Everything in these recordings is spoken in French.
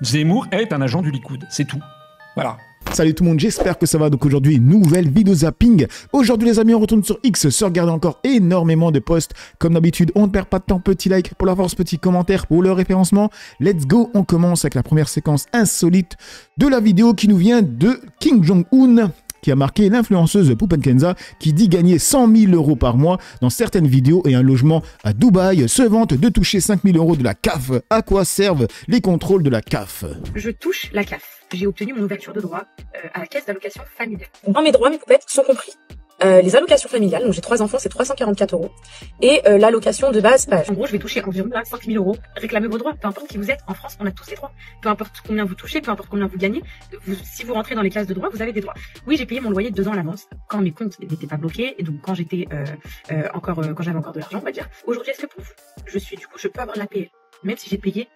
Zemmour est un agent du Likoud, c'est tout. Voilà. Salut tout le monde, j'espère que ça va. Donc aujourd'hui, nouvelle vidéo zapping. Aujourd'hui les amis, on retourne sur X, se regarder encore énormément de posts. Comme d'habitude, on ne perd pas de temps, petit like pour la force, petit commentaire pour le référencement. Let's go, on commence avec la première séquence insolite de la vidéo qui nous vient de Kim Jong-un, qui a marqué l'influenceuse Poupen Kenza qui dit gagner 100 000 € par mois dans certaines vidéos et un logement à Dubaï se vante de toucher 5 000 € de la CAF. À quoi servent les contrôles de la CAF? Je touche la CAF. J'ai obtenu mon ouverture de droit à la caisse d'allocation familiale. Dans mes droits, mes poupettes sont compris. Les allocations familiales, donc j'ai 3 enfants, c'est 344 €. Et l'allocation de base, En gros, je vais toucher environ 5 000 €. Réclamez vos droits, peu importe qui vous êtes. En France, on a tous les droits. Peu importe combien vous touchez, peu importe combien vous gagnez. Si vous rentrez dans les classes de droit, vous avez des droits. Oui, j'ai payé mon loyer 2 ans à l'avance, quand mes comptes n'étaient pas bloqués, et donc quand j'étais quand j'avais encore de l'argent, on va dire. Aujourd'hui, est-ce que pour vous, je peux avoir de l'APL, même si j'ai payé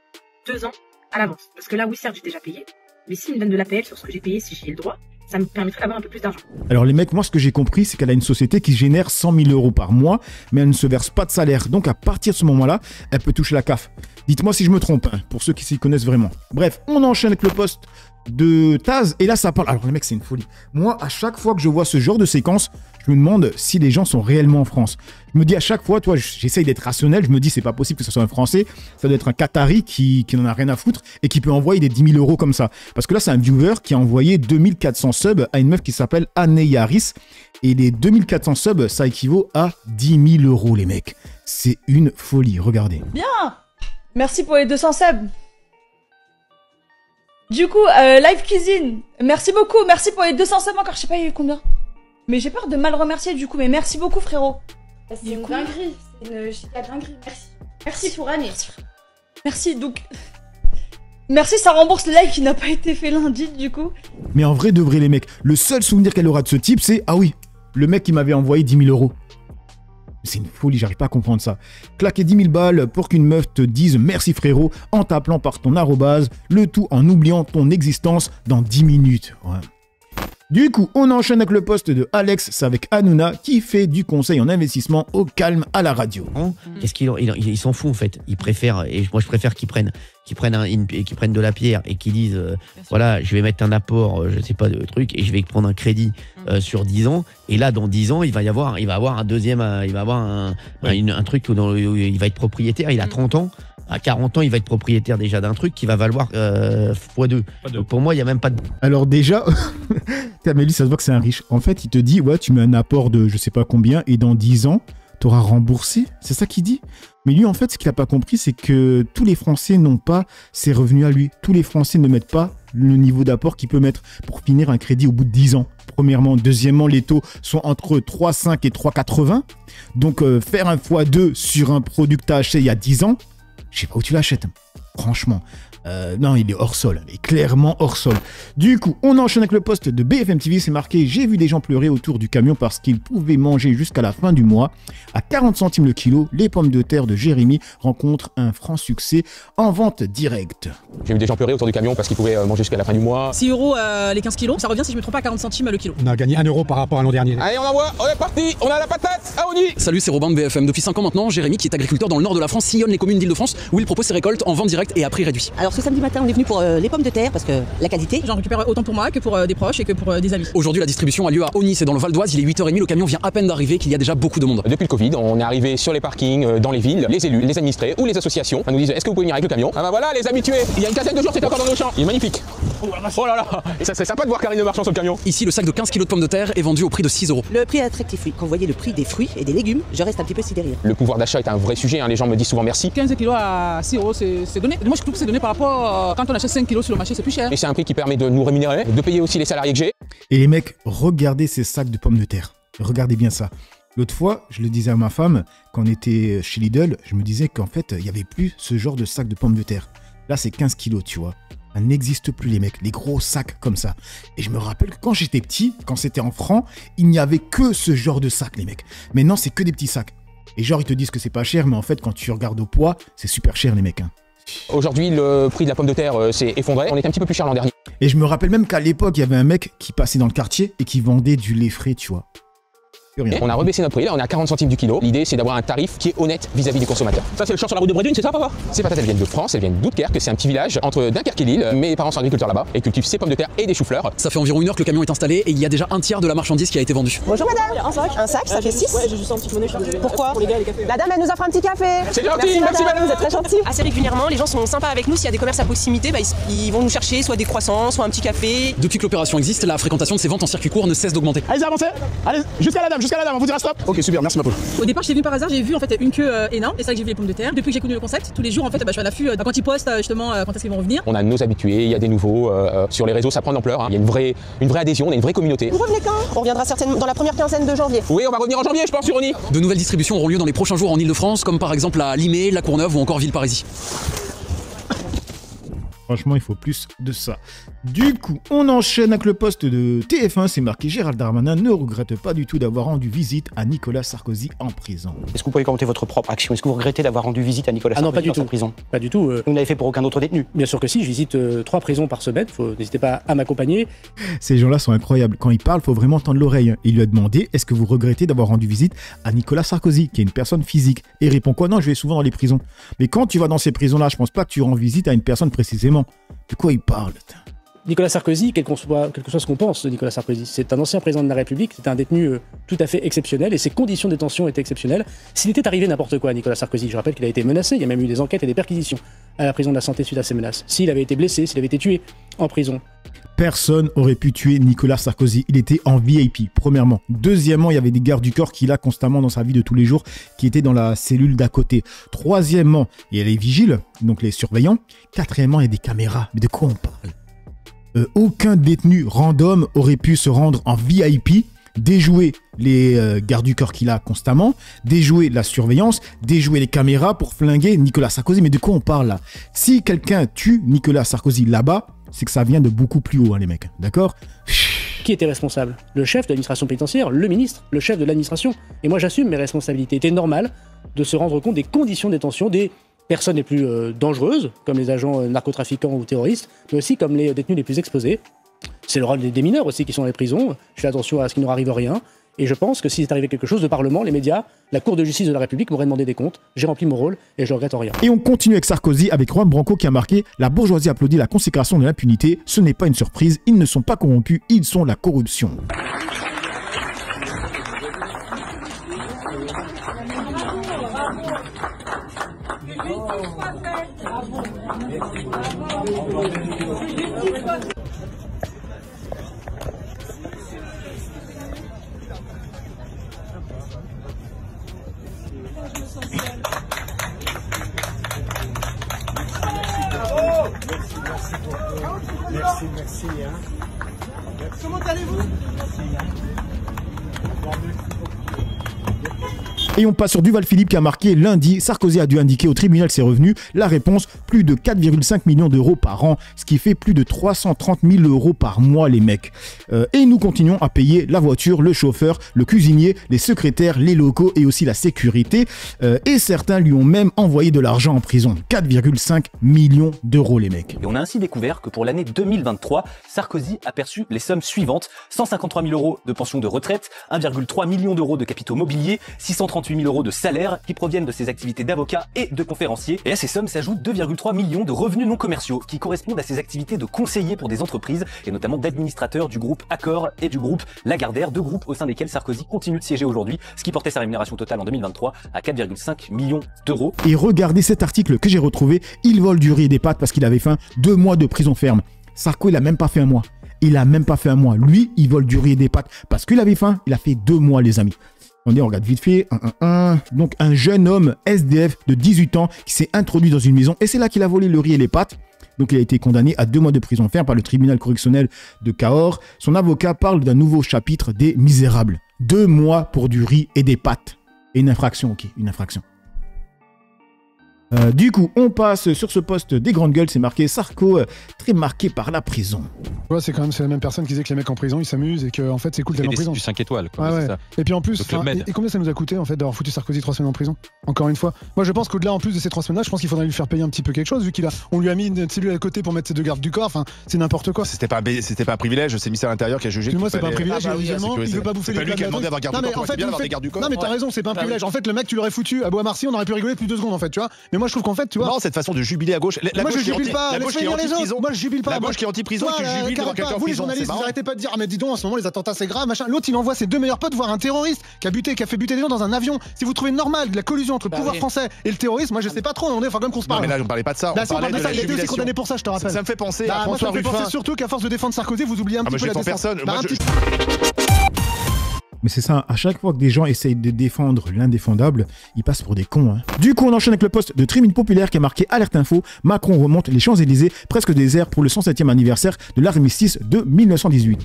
2 ans à l'avance? Parce que là, oui, certes, j'ai déjà payé. Mais s'ils me donnent de l'APL sur ce que j'ai payé, si j'ai le droit, ça me permettrait d'avoir un peu plus d'argent. Alors les mecs, moi ce que j'ai compris, c'est qu'elle a une société qui génère 100 000 € par mois, mais elle ne se verse pas de salaire. Donc à partir de ce moment-là, elle peut toucher la CAF. Dites-moi si je me trompe, hein, pour ceux qui s'y connaissent vraiment. Bref, on enchaîne avec le post de Taz, et là ça parle. Alors les mecs, c'est une folie. Moi, à chaque fois que je vois ce genre de séquence, je me demande si les gens sont réellement en France. Je me dis à chaque fois, toi, j'essaye d'être rationnel, je me dis c'est pas possible que ce soit un Français, ça doit être un Qatari qui n'en a rien à foutre et qui peut envoyer des 10 000 € comme ça. Parce que là, c'est un viewer qui a envoyé 2400 subs à une meuf qui s'appelle Anne Yaris, et les 2400 subs, ça équivaut à 10 000 € les mecs. C'est une folie, regardez. Bien. Merci pour les 200 subs. Du coup, Live Cuisine, merci beaucoup, merci pour les 200 subs encore, je sais pas il y a eu combien. Mais j'ai peur de mal remercier du coup, mais merci beaucoup frérot. C'est une dinguerie, c'est une giga dinguerie, merci. Merci pour Anne. Merci, donc... Merci, ça rembourse le like qui n'a pas été fait lundi du coup. Mais en vrai de vrai les mecs, le seul souvenir qu'elle aura de ce type, c'est « Ah oui, le mec qui m'avait envoyé 10 000 €. » C'est une folie, j'arrive pas à comprendre ça. Claquer 10 000 balles pour qu'une meuf te dise merci frérot en t'appelant par ton arrobase, le tout en oubliant ton existence dans 10 minutes. Ouais. Du coup, on enchaîne avec le post de Alex, c'est avec Hanouna qui fait du conseil en investissement au calme à la radio. Qu'est-ce qu'ils s'en foutent en fait? Ils préfèrent, et moi je préfère qu'ils prennent de la pierre et qu'ils disent voilà, je vais mettre un apport, je sais pas de truc, et je vais prendre un crédit sur 10 ans, et là dans 10 ans il va avoir un deuxième, il va avoir un truc où il va être propriétaire, il a 30 ans. À 40 ans, il va être propriétaire déjà d'un truc qui va valoir x2. Donc pour moi, il n'y a même pas de... Alors déjà, Amélie, ça se voit que c'est un riche. En fait, il te dit, ouais, tu mets un apport de je sais pas combien, et dans 10 ans, tu auras remboursé. C'est ça qu'il dit. Mais lui, en fait, ce qu'il n'a pas compris, c'est que tous les Français n'ont pas ses revenus à lui. Tous les Français ne mettent pas le niveau d'apport qu'il peut mettre pour finir un crédit au bout de 10 ans. Premièrement. Deuxièmement, les taux sont entre 3,5 et 3,80. Donc, faire un x2 sur un produit que tu as acheté il y a 10 ans, je sais pas où tu l'achètes, franchement. Non, il est hors sol, il est clairement hors sol. Du coup, on enchaîne avec le post de BFM TV, c'est marqué « J'ai vu des gens pleurer autour du camion parce qu'ils pouvaient manger jusqu'à la fin du mois. À 40 centimes le kilo, les pommes de terre de Jérémy rencontrent un franc succès en vente directe. » J'ai vu des gens pleurer autour du camion parce qu'ils pouvaient manger jusqu'à la fin du mois. 6 € les 15 kilos, ça revient si je me trompe pas à 40 centimes le kilo. On a gagné 1 € par rapport à l'an dernier. Allez, on envoie, on est parti, on a la patate à Oni. Salut, c'est Robin de BFM. Depuis 5 ans maintenant, Jérémy, qui est agriculteur dans le nord de la France, sillonne les communes d'Île-de-France où il propose ses récoltes en vente directe et à prix réduit. Alors ce samedi matin, on est venu pour les pommes de terre parce que la qualité. J'en récupère autant pour moi que pour des proches et que pour des amis. Aujourd'hui, la distribution a lieu à Oni, c'est dans le Val d'Oise, il est 8h30, le camion vient à peine d'arriver, qu'il y a déjà beaucoup de monde. Depuis le Covid, on est arrivé sur les parkings, dans les villes, les élus, les administrés ou les associations nous disent est-ce que vous pouvez venir avec le camion? Ah bah voilà les habitués, il y a une quinzaine de jours c'était encore dans nos champs, il est magnifique. Oh là là, et ça serait sympa de voir Karine Le Marchand sur le camion. Ici, le sac de 15 kg de pommes de terre est vendu au prix de 6 €. Le prix est attractif, oui. Quand vous voyez le prix des fruits et des légumes, je reste un petit peu sidéré. Le pouvoir d'achat est un vrai sujet, hein. Les gens me disent souvent merci. 15 kilos à 6 €, c'est donné. Moi je trouve que c'est donné par rapport à quand on achète 5 kilos sur le marché, c'est plus cher. Et c'est un prix qui permet de nous rémunérer, de payer aussi les salariés que j'ai. Et les mecs, regardez ces sacs de pommes de terre. Regardez bien ça. L'autre fois, je le disais à ma femme, quand on était chez Lidl, je me disais qu'en fait, il n'y avait plus ce genre de sac de pommes de terre. Là, c'est 15 kilos, tu vois. Ça n'existe plus, les mecs, les gros sacs comme ça. Et je me rappelle que quand j'étais petit, quand c'était en francs, il n'y avait que ce genre de sac, les mecs. Maintenant, c'est que des petits sacs. Et genre, ils te disent que c'est pas cher, mais en fait, quand tu regardes au poids, c'est super cher, les mecs. Hein. Aujourd'hui, le prix de la pomme de terre s'est effondré. On était un petit peu plus cher l'an dernier. Et je me rappelle même qu'à l'époque, il y avait un mec qui passait dans le quartier et qui vendait du lait frais, tu vois. Plus rien. On a rebaissé notre prix, là on est à 40 centimes du kilo. L'idée c'est d'avoir un tarif qui est honnête vis-à-vis des consommateurs. Ça c'est le champ sur la route de Bredouille, c'est ça papa? Ces patates elles viennent de France, elles viennent d'Oudekerque, c'est un petit village entre Dunkerque et Lille. Mes parents sont agriculteurs là-bas et cultivent ces pommes de terre et des choux-fleurs. Ça fait environ 1 heure que le camion est installé et il y a déjà un tiers de la marchandise qui a été vendue. Bonjour madame. Un sac, ça fait 6. Ouais, j'ai juste un petit monnaie, je suis désolé. Pourquoi? Pour les gars et les cafés. La dame, elle nous offre un petit café. C'est gentil, merci madame. Vous êtes très gentil. Assez régulièrement, les gens sont sympas avec nous. S'il y a des commerces à proximité, ils vont nous chercher soit des croissants, soit un petit café. Depuis que l'opération existe, la fréquentation de ces ventes en circuit court ne cesse d'augmenter. Allez, avancez. Allez, jusqu'à la dame, on vous dira stop. Ok, super, merci ma poule. Au départ, je suis venu par hasard, j'ai vu en fait une queue énorme, et c'est là que j'ai vu les pommes de terre. Depuis que j'ai connu le concept, tous les jours en fait, je suis à l'affût quand ils postent justement quand est-ce qu'ils vont revenir. On a nos habitués, il y a des nouveaux. Sur les réseaux, ça prend de l'ampleur. Il y a une vraie adhésion, on a une vraie communauté. Vous revenez quand? On reviendra certainement dans la première quinzaine de janvier. Oui, on va revenir en janvier, je pense, sur Ony. De nouvelles distributions auront lieu dans les prochains jours en Ile-de-France, comme par exemple à Limay, La Courneuve ou encore Villeparisis. Franchement, il faut plus de ça. Du coup, on enchaîne avec le poste de TF1. C'est marqué: Gérald Darmanin ne regrette pas du tout d'avoir rendu visite à Nicolas Sarkozy en prison. Est-ce que vous pouvez commenter votre propre action? Est-ce que vous regrettez d'avoir rendu visite à Nicolas Sarkozy non, pas du tout. en prison? Pas du tout. Vous ne l'avez fait pour aucun autre détenu? Bien sûr que si, je visite 3 prisons par semaine. N'hésitez pas à m'accompagner. Ces gens-là sont incroyables. Quand ils parlent, il faut vraiment tendre l'oreille. Il lui a demandé: est-ce que vous regrettez d'avoir rendu visite à Nicolas Sarkozy, qui est une personne physique? Et il répond quoi? Non, je vais souvent dans les prisons. Mais quand tu vas dans ces prisons-là, je pense pas que tu rends visite à une personne précisément. De quoi il parle? Nicolas Sarkozy, quel que soit ce qu'on pense de Nicolas Sarkozy, c'est un ancien président de la République, c'est un détenu tout à fait exceptionnel et ses conditions de détention étaient exceptionnelles. S'il était arrivé n'importe quoi à Nicolas Sarkozy, je rappelle qu'il a été menacé, il y a même eu des enquêtes et des perquisitions à la prison de la Santé suite à ces menaces. S'il avait été blessé, s'il avait été tué en prison. Personne aurait pu tuer Nicolas Sarkozy. Il était en VIP, premièrement. Deuxièmement, il y avait des gardes du corps qu'il a constamment dans sa vie de tous les jours, qui étaient dans la cellule d'à côté. Troisièmement, il y a les vigiles, donc les surveillants. Quatrièmement, il y a des caméras. Mais de quoi on parle? Aucun détenu random aurait pu se rendre en VIP, déjouer les gardes du corps qu'il a constamment, déjouer la surveillance, déjouer les caméras pour flinguer Nicolas Sarkozy. Mais de quoi on parle là? Si quelqu'un tue Nicolas Sarkozy là-bas, c'est que ça vient de beaucoup plus haut, hein, les mecs. D'accord? Qui était responsable? Le chef de l'administration pénitentiaire, le ministre, le chef de l'administration. Et moi, j'assume mes responsabilités. Il était normal de se rendre compte des conditions de détention des personnes les plus dangereuses, comme les agents narcotrafiquants ou terroristes, mais aussi comme les détenus les plus exposés. C'est le rôle des mineurs aussi qui sont dans les prisons. Je fais attention à ce qu'il ne leur arrive rien. Et je pense que s'il est arrivé quelque chose, le Parlement, les médias, la Cour de justice de la République m'auraient demandé des comptes. J'ai rempli mon rôle et je regrette rien. Et on continue avec Sarkozy, avec Juan Branco qui a marqué: la bourgeoisie applaudit la consécration de l'impunité. Ce n'est pas une surprise. Ils ne sont pas corrompus, ils sont la corruption. Merci. Comment allez-vous? Et on passe sur Duval Philippe qui a marqué: lundi, Sarkozy a dû indiquer au tribunal ses revenus. La réponse: plus de 4,5 millions d'euros par an, ce qui fait plus de 330 000 euros par mois, les mecs. Et nous continuons à payer la voiture, le chauffeur, le cuisinier, les secrétaires, les locaux et aussi la sécurité. Et certains lui ont même envoyé de l'argent en prison. 4,5 millions d'euros, les mecs. Et on a ainsi découvert que pour l'année 2023, Sarkozy a perçu les sommes suivantes: 153 000 euros de pension de retraite, 1,3 million d'euros de capitaux mobiliers, 638 000 euros de salaires qui proviennent de ses activités d'avocat et de conférencier. Et à ces sommes s'ajoutent 2,3 millions de revenus non commerciaux qui correspondent à ses activités de conseiller pour des entreprises et notamment d'administrateur du groupe Accor et du groupe Lagardère, deux groupes au sein desquels Sarkozy continue de siéger aujourd'hui, ce qui portait sa rémunération totale en 2023 à 4,5 millions d'euros. Et regardez cet article que j'ai retrouvé: il vole du riz et des pâtes parce qu'il avait faim, 2 mois de prison ferme. Sarko, il a même pas fait un mois. Il a même pas fait un mois. Lui, il vole du riz et des pâtes parce qu'il avait faim. Il a fait 2 mois, les amis. On regarde vite fait. Donc, un jeune homme SDF de 18 ans qui s'est introduit dans une maison et c'est là qu'il a volé le riz et les pâtes. Donc, il a été condamné à 2 mois de prison ferme par le tribunal correctionnel de Cahors. Son avocat parle d'un nouveau chapitre des Misérables. 2 mois pour du riz et des pâtes. Et une infraction, ok, une infraction. Du coup, on passe sur ce poste des grandes gueules. C'est marqué: Sarko, très marqué par la prison. Ouais, c'est quand même la même personne qui disait que les mecs en prison ils s'amusent et que en fait c'est cool d'aller en prison. Du 5 étoiles, quoi. Ouais, c'est ouais. ça. Et puis en plus, Le Club Med. et combien ça nous a coûté en fait d'avoir foutu Sarkozy 3 semaines en prison? Encore une fois, moi je pense qu'au-delà en plus de ces 3 semaines-là, je pense qu'il faudrait lui faire payer un petit peu quelque chose vu on lui a mis une cellule à côté pour mettre ses 2 gardes du corps. Enfin, c'est n'importe quoi. C'était pas un privilège, c'est le ministère de l'Intérieur qui a jugé. Moi c'est pas un privilège. Ah bah oui, il veut pas bouffer les C'est pas lui qui a demandé d'avoir garde du corps. Bien d'avoir des gardes du corps. Non mais t'as raison, c'est pas un privilège. En fait, le mec tu l'aurais foutu à Bois-Marcy, on aurait pu rigoler plus 2 secondes en fait, tu vois. Mais moi je trouve qu'en fait, tu vois. Non, cette façon de jubiler à gauche. Moi je jubile pas. La gauche qui est anti-prison. Moi je jubile pas. La gauche qui est anti-prison qui jubile devant quelqu'un en vous les prison. journalistes, vous arrêtez pas de dire ah mais dis donc en ce moment les attentats c'est grave machin. L'autre il envoie ses 2 meilleurs potes voir un terroriste qui a fait buter des gens dans un avion. Si vous trouvez normal de la collusion entre le pouvoir français et le terrorisme, moi je sais pas trop, on est enfin comme qu'on se parle. Non mais là on parlait pas de ça. On parlait de ça, il était aussi condamné pour ça, je te rappelle. Ça me fait penser à François Ruffin. Ça me fait penser surtout qu'à force de défendre Sarkozy, vous oubliez un petit peu la défense. Mais c'est ça, à chaque fois que des gens essayent de défendre l'indéfendable, ils passent pour des cons. Hein. Du coup, on enchaîne avec le post de Tribune Populaire qui a marqué Alerte Info. Macron remonte les Champs-Élysées, presque désert pour le 107e anniversaire de l'armistice de 1918.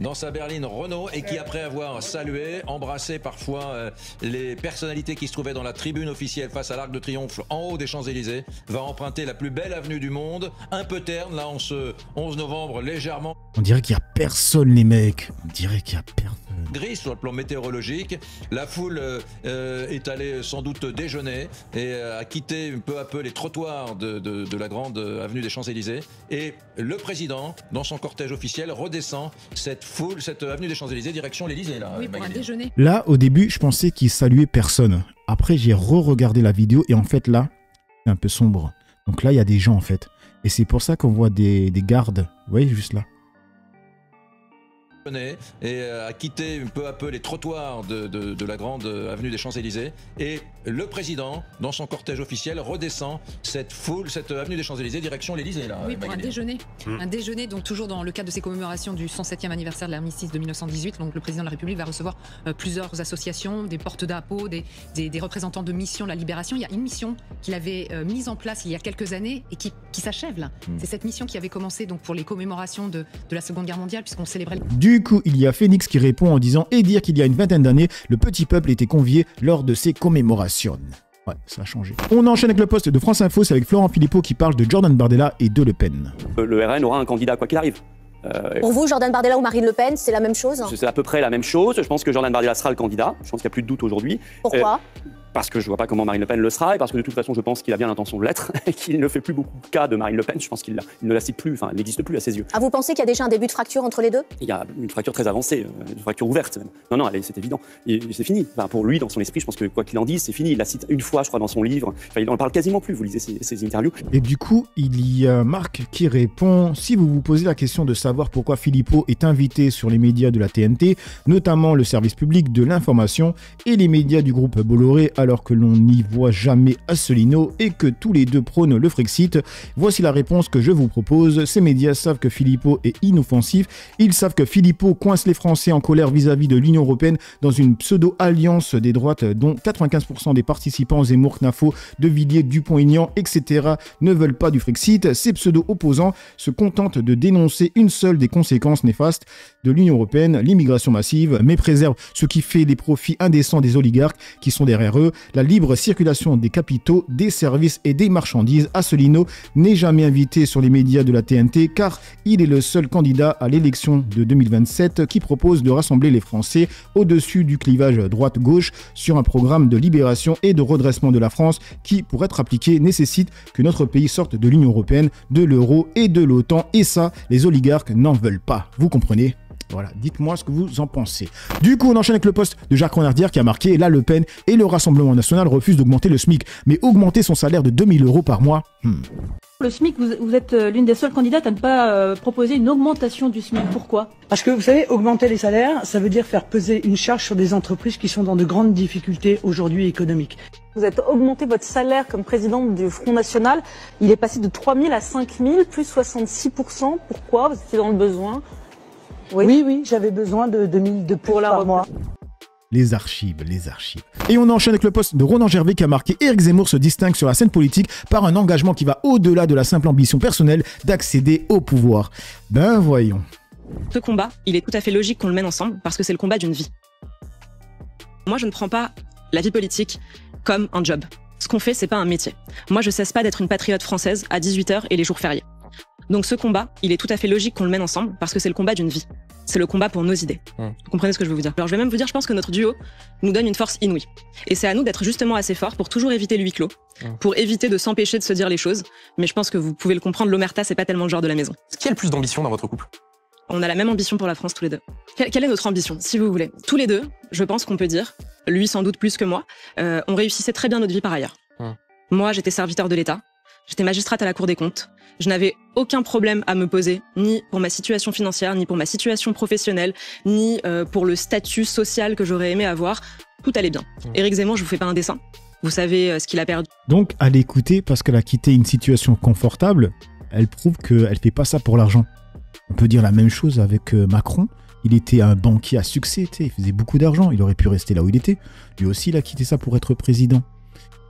Dans sa berline Renault, et qui après avoir salué, embrassé parfois les personnalités qui se trouvaient dans la tribune officielle face à l'Arc de Triomphe en haut des Champs-Élysées, va emprunter la plus belle avenue du monde, un peu terne, là en ce 11 novembre, légèrement... On dirait qu'il n'y a personne les mecs, on dirait qu'il n'y a personne. Gris sur le plan météorologique, la foule est allée sans doute déjeuner et a quitté peu à peu les trottoirs de la grande avenue des Champs-Élysées, et le président, dans son cortège officiel, redescend cette avenue des Champs-Élysées direction l'Élysée. Oui, pour un déjeuner. Là, au début, je pensais qu'il saluait personne. Après, j'ai re-regardé la vidéo et en fait là, c'est un peu sombre. Donc là, il y a des gens en fait. Et c'est pour ça qu'on voit des gardes. Vous voyez, juste là. Et a quitté peu à peu les trottoirs de la grande avenue des Champs-Élysées, et le président, dans son cortège officiel, redescend cette avenue des Champs-Élysées direction l'Élysée. Oui, pour un déjeuner. Un déjeuner, donc toujours dans le cadre de ces commémorations du 107e anniversaire de l'armistice de 1918. Donc le président de la République va recevoir plusieurs associations, des porte-drapeaux, des représentants de missions de la libération. Il y a une mission qu'il avait mise en place il y a quelques années et qui s'achève là. C'est cette mission qui avait commencé donc pour les commémorations de la Seconde Guerre mondiale, puisqu'on célébrait... Du coup, il y a Phoenix qui répond en disant « Et dire qu'il y a une vingtaine d'années, le petit peuple était convié lors de ces commémorations. » Ouais, ça a changé. On enchaîne avec le poste de France Info, c'est avec Florent Philippot qui parle de Jordan Bardella et de Le Pen. Le RN aura un candidat quoi qu'il arrive. Pour vous, Jordan Bardella ou Marine Le Pen, c'est la même chose? C'est à peu près la même chose. Je pense que Jordan Bardella sera le candidat. Je pense qu'il n'y a plus de doute aujourd'hui. Pourquoi? Parce que je vois pas comment Marine Le Pen le sera, et parce que de toute façon je pense qu'il a bien l'intention de l'être, et qu'il ne fait plus beaucoup de cas de Marine Le Pen. Je pense qu'il ne la cite plus, enfin elle n'existe plus à ses yeux. Ah, vous pensez qu'il y a déjà un début de fracture entre les deux? Il y a une fracture très avancée, une fracture ouverte même. Non, c'est évident. C'est fini. Enfin, pour lui, dans son esprit, je pense que quoi qu'il en dise, c'est fini. Il la cite une fois, je crois, dans son livre. Enfin, il n'en parle quasiment plus, vous lisez ses interviews. Et du coup, il y a Marc qui répond: si vous vous posez la question de savoir pourquoi Philippot est invité sur les médias de la TNT, notamment le service public de l'information et les médias du groupe Bolloré, alors que l'on n'y voit jamais Asselineau et que tous les deux prônent le Frexit, voici la réponse que je vous propose. Ces médias savent que Philippot est inoffensif, ils savent que Philippot coince les Français en colère vis-à-vis de l'Union Européenne dans une pseudo-alliance des droites dont 95% des participants, Zemmour, Knafo, De Villiers, Dupont-Aignan, etc. ne veulent pas du Frexit. Ces pseudo-opposants se contentent de dénoncer une seule des conséquences néfastes de l'Union Européenne, l'immigration massive, mais préservent ce qui fait les profits indécents des oligarques qui sont derrière eux, la libre circulation des capitaux, des services et des marchandises. Asselineau n'est jamais invité sur les médias de la TNT car il est le seul candidat à l'élection de 2027 qui propose de rassembler les Français au-dessus du clivage droite-gauche sur un programme de libération et de redressement de la France qui, pour être appliqué, nécessite que notre pays sorte de l'Union Européenne, de l'euro et de l'OTAN. Et ça, les oligarques n'en veulent pas. Vous comprenez ? Voilà, dites-moi ce que vous en pensez. Du coup, on enchaîne avec le post de Jacques Renardière qui a marqué « La Le Pen et le Rassemblement National refusent d'augmenter le SMIC, mais augmenter son salaire de 2000 € par mois. Le SMIC, vous êtes l'une des seules candidates à ne pas proposer une augmentation du SMIC. Pourquoi? Parce que vous savez, augmenter les salaires, ça veut dire faire peser une charge sur des entreprises qui sont dans de grandes difficultés aujourd'hui économiques. Vous avez augmenté votre salaire comme présidente du Front National. Il est passé de 3 000 à 5 000, plus 66%. Pourquoi? Vous étiez dans le besoin. Oui, j'avais besoin de 2000 de plus par mois. Les archives. Et on enchaîne avec le post de Ronan Gervais qui a marqué « Éric Zemmour se distingue sur la scène politique par un engagement qui va au-delà de la simple ambition personnelle d'accéder au pouvoir. » Ben voyons. Ce combat, il est tout à fait logique qu'on le mène ensemble parce que c'est le combat d'une vie. Moi, je ne prends pas la vie politique comme un job. Ce qu'on fait, c'est pas un métier. Moi, je cesse pas d'être une patriote française à 18h et les jours fériés. Donc ce combat, il est tout à fait logique qu'on le mène ensemble parce que c'est le combat d'une vie. C'est le combat pour nos idées. Vous comprenez ce que je veux vous dire? Alors je vais même vous dire, je pense que notre duo nous donne une force inouïe. Et c'est à nous d'être justement assez forts pour toujours éviter le huis clos, pour éviter de s'empêcher de se dire les choses. Mais je pense que vous pouvez le comprendre, l'omerta, c'est pas tellement le genre de la maison. Qui a le plus d'ambition dans votre couple? On a la même ambition pour la France tous les deux. Quelle est notre ambition, si vous voulez? Tous les deux, je pense qu'on peut dire, lui sans doute plus que moi, on réussissait très bien notre vie par ailleurs. Moi, j'étais serviteur de l'État, j'étais magistrate à la Cour des comptes, je n'avais aucun problème à me poser, ni pour ma situation financière, ni pour ma situation professionnelle, ni pour le statut social que j'aurais aimé avoir. Tout allait bien. Éric Zemmour, je vous fais pas un dessin. Vous savez ce qu'il a perdu. Donc, à l'écouter, parce qu'elle a quitté une situation confortable, elle prouve qu'elle fait pas ça pour l'argent. On peut dire la même chose avec Macron. Il était un banquier à succès, il faisait beaucoup d'argent, il aurait pu rester là où il était. Lui aussi, il a quitté ça pour être président.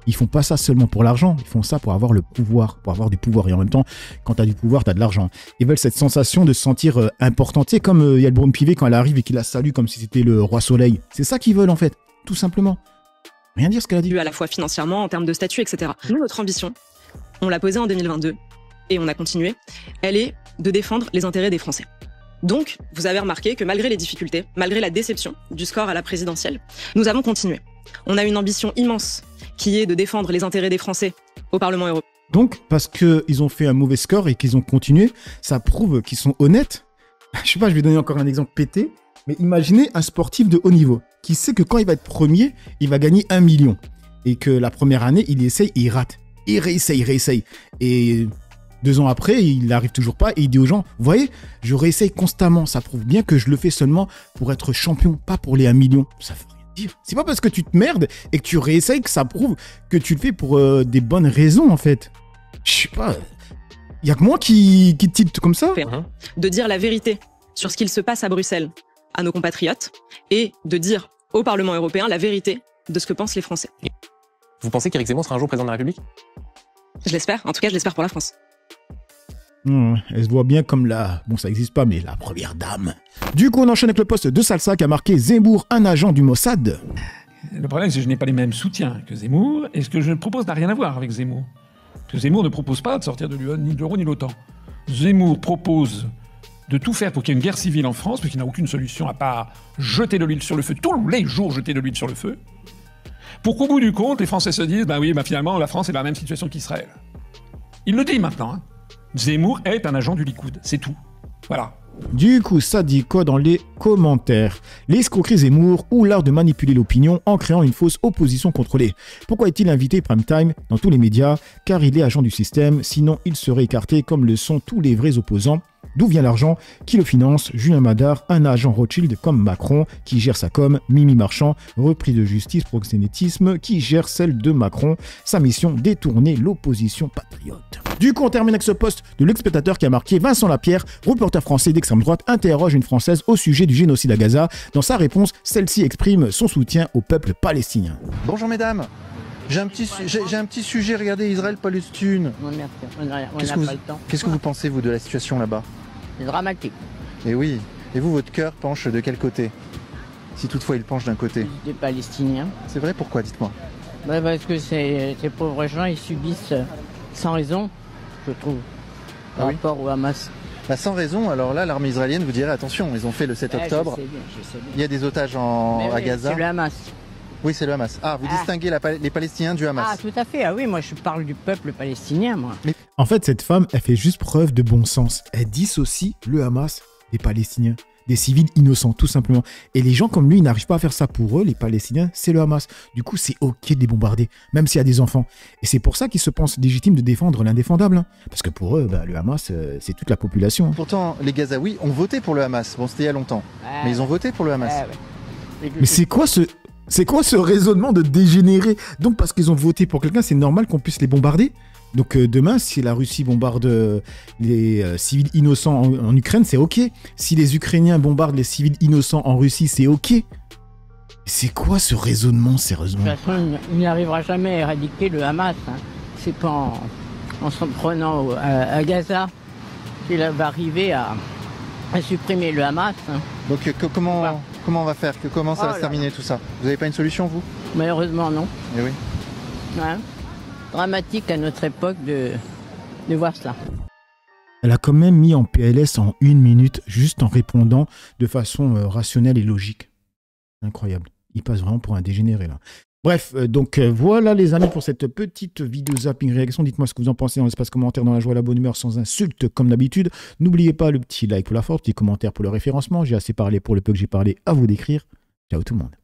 Ils font pas ça seulement pour l'argent, ils font ça pour avoir le pouvoir, pour avoir du pouvoir. Et en même temps, quand tu as du pouvoir, tu as de l'argent. Ils veulent cette sensation de se sentir important. Tu sais, comme Yael Braun-Pivet quand elle arrive et qu'il la salue comme si c'était le roi soleil. C'est ça qu'ils veulent en fait, tout simplement. Rien dire ce qu'elle a dit. À la fois financièrement, en termes de statut, etc. Nous, notre ambition, on l'a posée en 2022 et on a continué, elle est de défendre les intérêts des Français. Donc, vous avez remarqué que malgré les difficultés, malgré la déception du score à la présidentielle, nous avons continué. On a une ambition immense qui est de défendre les intérêts des Français au Parlement européen. Donc, parce qu'ils ont fait un mauvais score et qu'ils ont continué, ça prouve qu'ils sont honnêtes. Je sais pas, je vais donner encore un exemple pété, mais imaginez un sportif de haut niveau qui sait que quand il va être premier, il va gagner 1 million. Et que la première année, il essaye et il rate. Il réessaye. Et 2 ans après, il n'arrive toujours pas et il dit aux gens, vous voyez, je réessaye constamment. Ça prouve bien que je le fais seulement pour être champion, pas pour les 1 million. Ça veut rien dire. C'est pas parce que tu te merdes et que tu réessayes que ça prouve que tu le fais pour des bonnes raisons, en fait. Je sais pas. Il y a que moi qui tilte comme ça. De dire la vérité sur ce qu'il se passe à Bruxelles à nos compatriotes et de dire au Parlement européen la vérité de ce que pensent les Français. Vous pensez qu'Éric Zemmour sera un jour président de la République? Je l'espère. En tout cas, je l'espère pour la France. Elle se voit bien comme la... Bon, ça n'existe pas, mais la première dame. Du coup, on enchaîne avec le post de Salsa qui a marqué Zemmour, un agent du Mossad. Le problème, c'est que je n'ai pas les mêmes soutiens que Zemmour, et ce que je propose n'a rien à voir avec Zemmour. Parce que Zemmour ne propose pas de sortir de l'UE, ni de l'euro, ni de l'OTAN. Zemmour propose de tout faire pour qu'il y ait une guerre civile en France, parce qu'il n'a aucune solution à part jeter de l'huile sur le feu, tous les jours jeter de l'huile sur le feu, pour qu'au bout du compte, les Français se disent, finalement, la France est dans la même situation qu'Israël. Il le dit maintenant, hein. Zemmour est un agent du Likoud, c'est tout. Voilà. Du coup, ça dit quoi dans les commentaires? L'escroquerie Zemmour ou l'art de manipuler l'opinion en créant une fausse opposition contrôlée. Pourquoi est-il invité prime time dans tous les médias? Car il est agent du système, sinon il serait écarté comme le sont tous les vrais opposants. D'où vient l'argent? Qui le finance? Julien Madar, un agent Rothschild comme Macron, qui gère sa com, Mimi Marchand, repris de justice proxénétisme, qui gère celle de Macron. Sa mission, détourner l'opposition patriote. Du coup, on termine avec ce post de l'ex-spectateur qui a marqué Vincent Lapierre, reporter français d'extrême droite, interroge une Française au sujet du génocide à Gaza. Dans sa réponse, celle-ci exprime son soutien au peuple palestinien. Bonjour mesdames. J'ai un petit sujet, regardez, Israël-Palestine. Qu'est-ce que vous pensez, vous, de la situation là-bas? C'est dramatique. Et oui. Et vous, votre cœur penche de quel côté? Si toutefois il penche d'un côté. Des Palestiniens. C'est vrai, pourquoi? Dites-moi. Parce que ces pauvres gens, ils subissent sans raison, je trouve, par rapport au Hamas. Sans raison, alors là, l'armée israélienne vous dirait, attention, ils ont fait le 7 octobre. Je sais bien. Il y a des otages à Gaza. C'est le Hamas. Oui, c'est le Hamas. Ah, vous distinguez les Palestiniens du Hamas. Ah, tout à fait. Ah oui, moi je parle du peuple palestinien, moi. En fait, cette femme, elle fait juste preuve de bon sens. Elle dissocie le Hamas des Palestiniens, des civils innocents, tout simplement. Et les gens comme lui, ils n'arrivent pas à faire ça pour eux. Les Palestiniens, c'est le Hamas. Du coup, c'est ok de les bombarder, même s'il y a des enfants. Et c'est pour ça qu'ils se pensent légitimes de défendre l'indéfendable. Hein. Parce que pour eux, le Hamas, c'est toute la population. Hein. Pourtant, les Gazaouis ont voté pour le Hamas. Bon, c'était il y a longtemps. Mais ils ont voté pour le Hamas. Mais c'est quoi ce raisonnement de dégénéré? Donc parce qu'ils ont voté pour quelqu'un, c'est normal qu'on puisse les bombarder? Donc demain, si la Russie bombarde les civils innocents en Ukraine, c'est ok. Si les Ukrainiens bombardent les civils innocents en Russie, c'est ok. C'est quoi ce raisonnement, sérieusement? De toute façon, il n'arrivera jamais à éradiquer le Hamas. Hein. C'est pas en s'en prenant à Gaza qu'il va arriver à supprimer le Hamas. Hein. Donc comment on va faire? Comment ça va se terminer tout ça? Vous n'avez pas une solution, vous? Malheureusement, non. Eh oui. Ouais. Dramatique à notre époque de voir cela. Elle a quand même mis en PLS en 1 minute, juste en répondant de façon rationnelle et logique. Incroyable. Il passe vraiment pour un dégénéré, là. Bref, donc voilà les amis pour cette petite vidéo zapping réaction. Dites-moi ce que vous en pensez dans l'espace commentaire, dans la joie, la bonne humeur, sans insulte comme d'habitude. N'oubliez pas le petit like pour la force, petit commentaire pour le référencement. J'ai assez parlé pour le peu que j'ai parlé, à vous d'écrire. Ciao tout le monde.